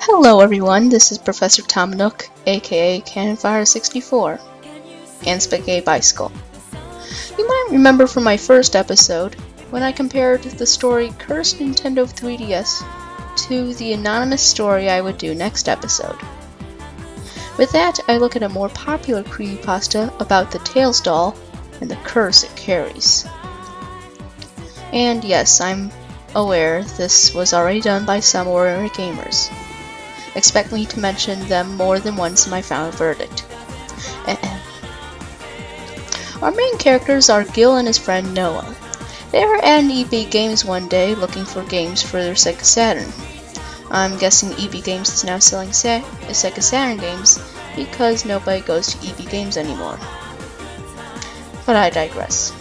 Hello everyone, this is Professor TomNook, aka Cannonfire64, and Spaghetti Bicycle. You might remember from my first episode, when I compared the story Cursed Nintendo 3DS to the anonymous story I would do next episode. With that, I look at a more popular creepypasta about the Tails doll and the curse it carries. And yes, I'm aware this was already done by some ordinary gamers. Expect me to mention them more than once in my final verdict. Our main characters are Gil and his friend Noah. They were at an EB Games one day looking for games for their Sega Saturn. I'm guessing EB Games is now selling Sega Saturn games because nobody goes to EB Games anymore. But I digress.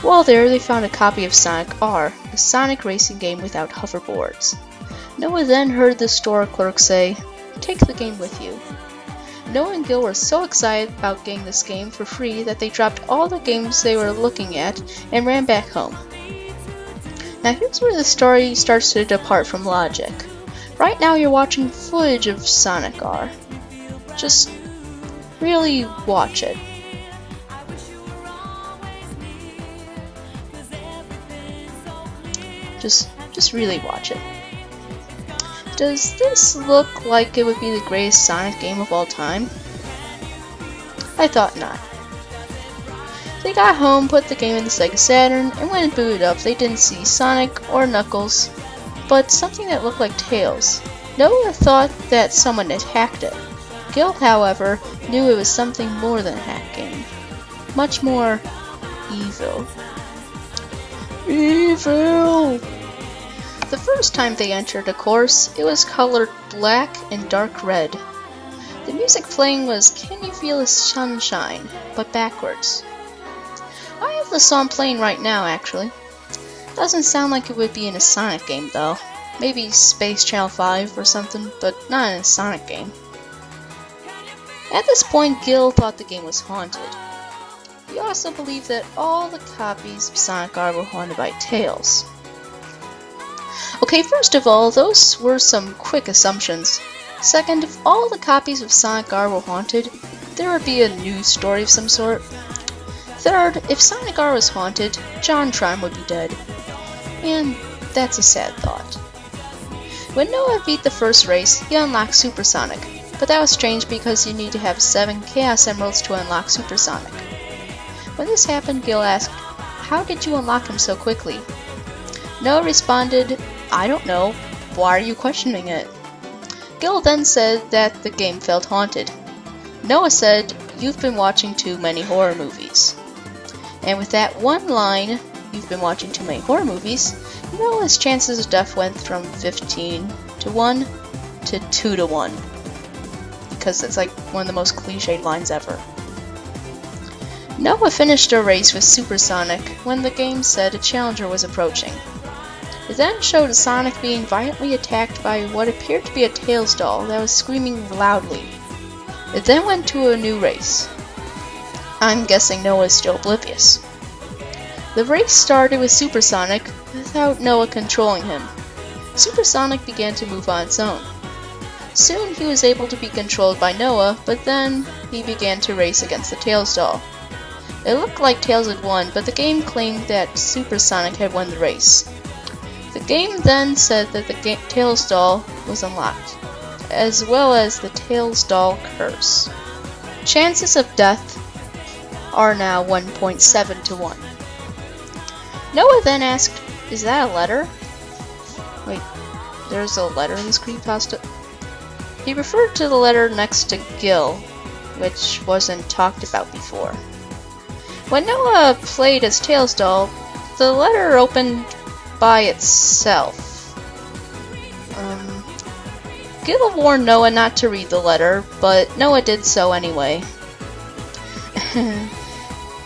While there, they found a copy of Sonic R, a Sonic racing game without hoverboards. Noah then heard the store clerk say, "Take the game with you." Noah and Gil were so excited about getting this game for free that they dropped all the games they were looking at and ran back home. Now here's where the story starts to depart from logic. Right now you're watching footage of Sonic R. Just really watch it. Just really watch it. Does this look like it would be the greatest Sonic game of all time? I thought not. They got home, put the game in the Sega Saturn, and when it booted up they didn't see Sonic or Knuckles, but something that looked like Tails. Noah thought that someone had hacked it. Gil, however, knew it was something more than a hack game. Much more evil. Evil! The first time they entered a course, it was colored black and dark red. The music playing was Can You Feel the Sunshine, but backwards. I have the song playing right now, actually. Doesn't sound like it would be in a Sonic game, though. Maybe Space Channel 5 or something, but not in a Sonic game. At this point, Gil thought the game was haunted. He also believed that all the copies of Sonic R were haunted by Tails. Okay, first of all, those were some quick assumptions. Second, if all the copies of Sonic R were haunted, there would be a news story of some sort. Third, if Sonic R was haunted, JonTron would be dead. And that's a sad thought. When Noah beat the first race, he unlocked Super Sonic, but that was strange because you need to have 7 Chaos Emeralds to unlock Super Sonic. When this happened, Gil asked, "How did you unlock him so quickly?" Noah responded, "I don't know. Why are you questioning it?" Gil then said that the game felt haunted. Noah said, "You've been watching too many horror movies." And with that one line, "You've been watching too many horror movies," Noah's chances of death went from 15 to 1 to 2 to 1. Because it's like one of the most cliched lines ever. Noah finished a race with Super Sonic when the game said a challenger was approaching. It then showed Sonic being violently attacked by what appeared to be a Tails doll that was screaming loudly. It then went to a new race. I'm guessing Noah is still oblivious. The race started with Super Sonic without Noah controlling him. Super Sonic began to move on its own. Soon he was able to be controlled by Noah, but then he began to race against the Tails doll. It looked like Tails had won, but the game claimed that Super Sonic had won the race. The game then said that the Tails doll was unlocked, as well as the Tails doll curse. Chances of death are now 1.7 to 1. Noah then asked, "Is that a letter?" Wait, there's a letter in this creepypasta? He referred to the letter next to Gil, which wasn't talked about before. When Noah played as Tails doll, the letter opened by itself. Gil warned Noah not to read the letter, but Noah did so anyway.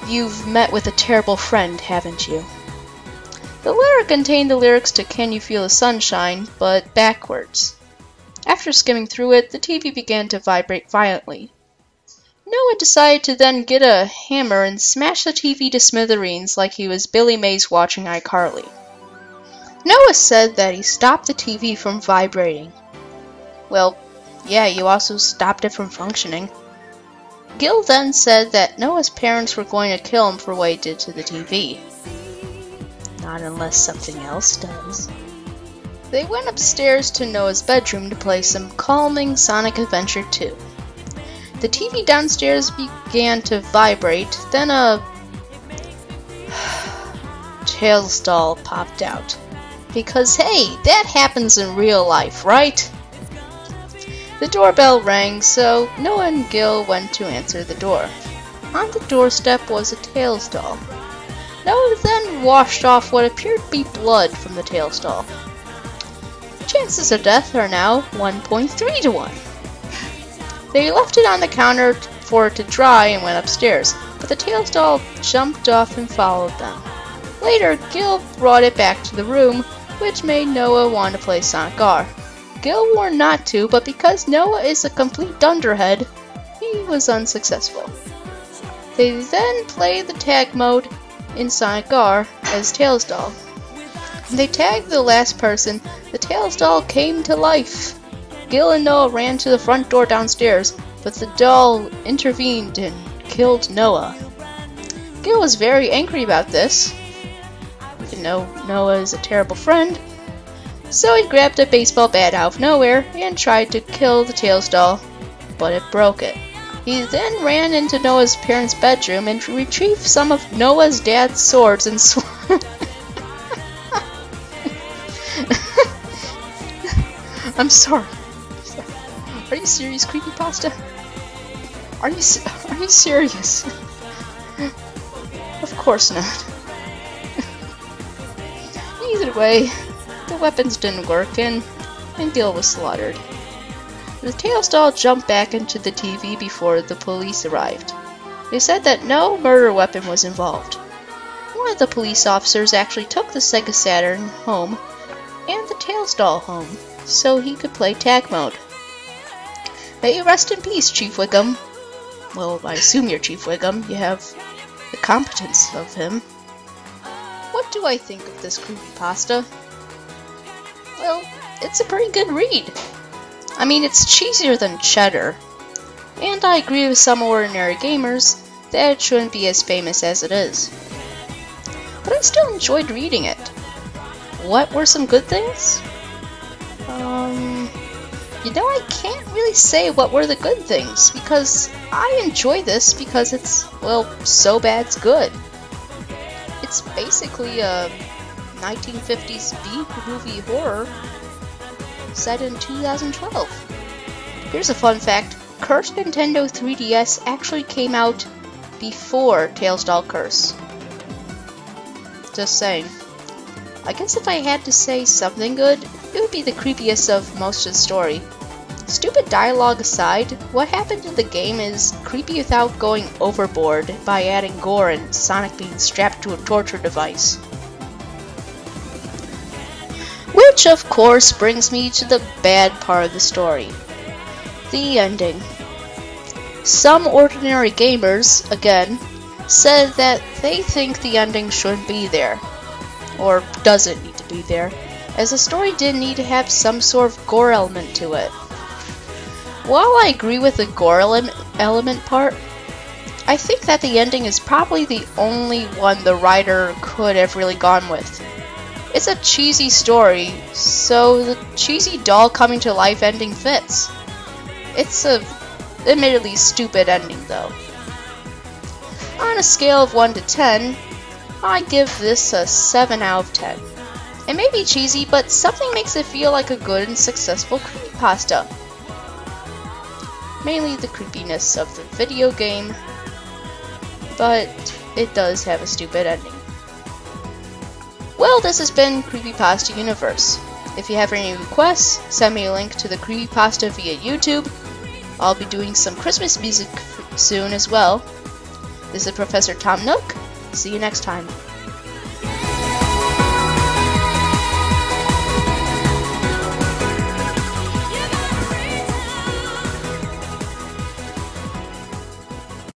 "You've met with a terrible friend, haven't you?" The letter contained the lyrics to Can You Feel the Sunshine, but backwards. After skimming through it, the TV began to vibrate violently. Noah decided to then get a hammer and smash the TV to smithereens like he was Billy Mays watching iCarly. Noah said that he stopped the TV from vibrating. Well, yeah, you also stopped it from functioning. Gil then said that Noah's parents were going to kill him for what he did to the TV. Not unless something else does. They went upstairs to Noah's bedroom to play some calming Sonic Adventure 2. The TV downstairs began to vibrate, then a Tails doll popped out. Because hey, that happens in real life, right? The doorbell rang, so Noah and Gil went to answer the door. On the doorstep was a Tails doll. Noah then washed off what appeared to be blood from the Tails doll. Chances of death are now 1.3 to 1. They left it on the counter for it to dry and went upstairs, but the Tails doll jumped off and followed them. Later, Gil brought it back to the room, which made Noah want to play Sonic R. Gil warned not to, but because Noah is a complete dunderhead, he was unsuccessful. They then played the tag mode in Sonic R as Tails doll. When they tagged the last person, the Tails doll came to life. Gil and Noah ran to the front door downstairs, but the doll intervened and killed Noah. Gil was very angry about this. You know, Noah is a terrible friend. So he grabbed a baseball bat out of nowhere and tried to kill the Tails doll, but it broke it. He then ran into Noah's parents' bedroom and retrieved some of Noah's dad's swords and I'm sorry. Are you serious, Creepypasta? Are you serious? Of course not. Either way, the weapons didn't work and Gil was slaughtered. The Tails doll jumped back into the TV before the police arrived. They said that no murder weapon was involved. One of the police officers actually took the Sega Saturn home and the Tails doll home so he could play tag mode. May you rest in peace, Chief Wiggum. Well, I assume you're Chief Wiggum. You have the competence of him. What do I think of this creepypasta? Well, it's a pretty good read. I mean, it's cheesier than Cheddar. And I agree with some ordinary gamers that it shouldn't be as famous as it is. But I still enjoyed reading it. What were some good things? You know, I can't really say what were the good things, because I enjoy this because it's, well, so bad it's good. It's basically a 1950s B-movie horror set in 2012. Here's a fun fact. Cursed Nintendo 3DS actually came out before Tails Doll Curse. Just saying. I guess if I had to say something good, it would be the creepiest of most of the story. Stupid dialogue aside, what happened in the game is creepy without going overboard by adding gore and Sonic being strapped to a torture device. Which of course brings me to the bad part of the story. The ending. Some ordinary gamers, again, said that they think the ending shouldn't be there. Or doesn't need to be there, as the story did need to have some sort of gore element to it. While I agree with the gore element part, I think that the ending is probably the only one the writer could have really gone with. It's a cheesy story, so the cheesy doll coming to life ending fits. It's a admittedly stupid ending though. On a scale of 1 to 10, I give this a 7 out of 10. It may be cheesy, but something makes it feel like a good and successful creepypasta. Mainly the creepiness of the video game, but it does have a stupid ending. Well, this has been Creepypasta Universe. If you have any requests, send me a link to the creepypasta via YouTube. I'll be doing some Christmas music soon as well. This is Professor Tom Nook. See you next time.